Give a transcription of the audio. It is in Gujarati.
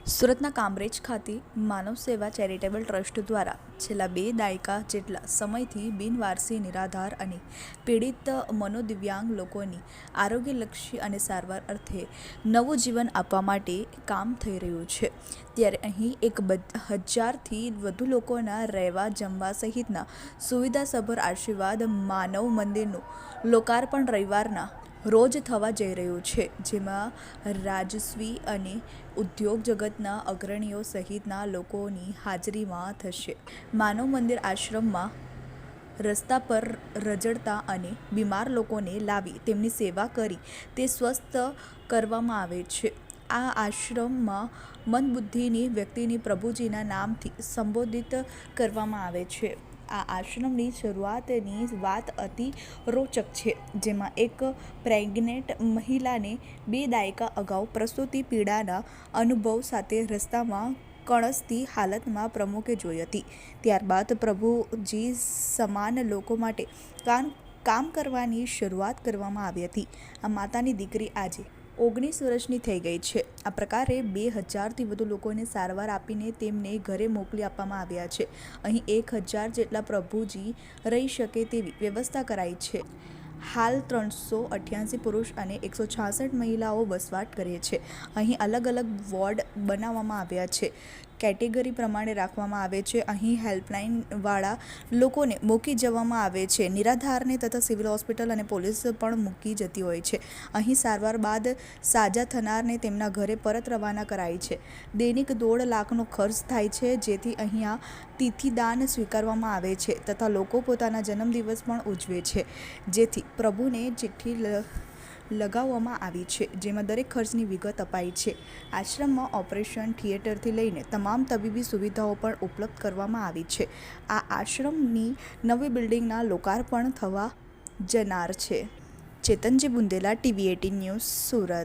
સુરતના કામરેજ ખાતે માનવ સેવા ચેરિટેબલ ટ્રસ્ટ દ્વારા છેલ્લા 2 દાયકા જેટલા સમયથી બિનવારસી નિરાધાર અને પીડિત મનોદિવ્યાંગ લોકોની આરોગ્યલક્ષી અને સારવાર અર્થે નવું જીવન આપવા માટે કામ થઈ રહ્યું છે. ત્યારે અહીં 1000થી વધુ લોકોના રહેવા જમવા સહિતના સુવિધાસભર આશીર્વાદ માનવ મંદિરનું લોકાર્પણ રવિવારના રોજ થવા જઈ રહ્યું છે, જેમાં રાજસ્વી અને ઉદ્યોગ જગતના અગ્રણીઓ સહિતના લોકોની હાજરીમાં થશે. માનવ મંદિર આશ્રમમાં રસ્તા પર રઝળતા અને બીમાર લોકોને લાવી તેમની સેવા કરી તે સ્વસ્થ કરવામાં આવે છે. આ આશ્રમમાં મંદબુદ્ધિની વ્યક્તિની પ્રભુજીના નામથી સંબોધિત કરવામાં આવે છે. આ આશ્રમની શરૂઆતની વાત અતિ રોચક છે, જેમાં એક પ્રેગ્નેન્ટ મહિલાને 2 દાયકા અગાઉ પ્રસૂતિ પીડાના અનુભવ સાથે રસ્તામાં કણસતી હાલતમાં પ્રમુખે જોઈ હતી. ત્યારબાદ પ્રભુજી સમાન લોકો માટે કામ કરવાની શરૂઆત કરવામાં આવી હતી. આ માતાની દીકરી આજે 19 વર્ષની થઈ ગઈ છે. આ પ્રકારે 2000થી વધુ લોકોને સારવાર આપીને તેમને ઘરે મોકલી આપવામાં આવ્યા છે. અહીં 1000 જેટલા પ્રભુજી રહી શકે તેવી વ્યવસ્થા કરાઈ છે. હાલ 388 પુરુષ અને 166 મહિલાઓ વસવાટ કરે છે. અહીં અલગ અલગ વોર્ડ બનાવવામાં આવ્યા છે. કેટેગરી પ્રમાણે રાખવામાં આવે છે. અહીં હેલ્પલાઇનવાળા લોકોને મૂકી જવામાં આવે છે. નિરાધારને તથા સિવિલ હોસ્પિટલ અને પોલીસ પણ મૂકી જતી હોય છે. અહીં સારવાર બાદ સાજા થનારને તેમના ઘરે પરત રવાના કરાય છે. દૈનિક 1.5 લાખનો ખર્ચ થાય છે, જેથી અહીંયા તિથિદાન સ્વીકારવામાં આવે છે તથા લોકો પોતાના જન્મદિવસ પણ ઉજવે છે, જેથી પ્રભુને ચિઠ્ઠી લગાવવામાં આવી છે, જેમાં દરેક ખર્ચની વિગત અપાઈ છે. આશ્રમમાં ઓપરેશન થિયેટરથી લઈને તમામ તબીબી સુવિધાઓ પણ ઉપલબ્ધ કરવામાં આવી છે. આ આશ્રમની નવી બિલ્ડિંગના લોકાર્પણ થવા જનાર છે. ચેતનજી બુંદેલા, TV18 ન્યૂઝ, સુરત.